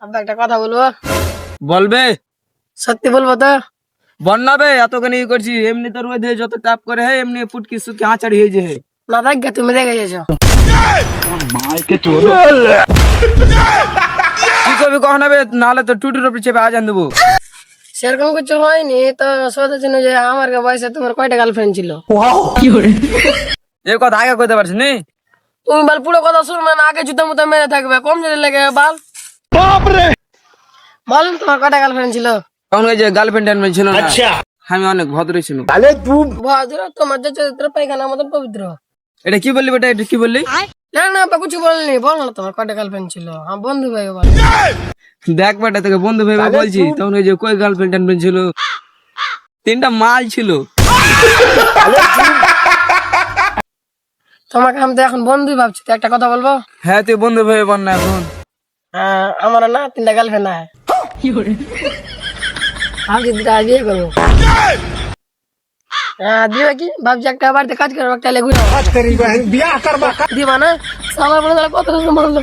আব্বা একটা কথা বলবো? বলবে? সত্যি বলবো তো? বন্যাবে এতখানি করছি, এমনি তোর মধ্যে যত টাপ করে হে এমনি ফুটকি সুটকি আচাড়ি হয়ে যায়। না দেখ গে, তুমি দেখে গেছো। কি করবি কখন হবে, নাহলে তো টুটুর উপরে চেপে আজান দেবো। সেরকম কিছু হয়নি তো। সোজা যে আমার বয়সে তোমার কয়টা গার্লফ্রেন্ড ছিল? এ কথা আগে কইতে পারছিস নি? তুমি বল পুরো কথা শুনবে না, আগে জুতা মুতা মেরে থাকবে, কম জোরে লেগে বাল। বল তোমার কয়টা গার্লফ্রেন্ড ছিল? তখন ওই যে গার্লফ্রেন্ড টার্লফ্রেন্ড ছিল না। আমি অনেক ভদ্র ছিল। ভদ্র? তোমার যে চরিত্র পায়খানা মতন পবিত্র। এটা কি বললি বেটা, এটা কি বললি? না না আব্বা কিছু বলনি, বল না তোমার কয়টা গার্লফ্রেন্ড ছিল, আমার বন্ধু ভাই বল। দেখ বেটা, তোকে বন্ধু ভেবে বলছি। তখন ওই যে কই গার্লফ্রেন্ড টার্লফ্রেন্ড ছিল, 3টা মাল ছিল। তোমাকে আমি তো এখন বন্ধুই ভাবছি, তো একটা কথা বলবো? হ্যাঁ তুই বন্ধু ভেবে বল না এখন। আমার না 3টা গার্লফ্রেন্ড আছে। ভাবছি 2টা বিয়ে করবো। দিবা কি ভাবছি, একটা বাড়িতে কাজ করবো, একটা লেগুলো দিবা না। সালা বলে কত মারলো।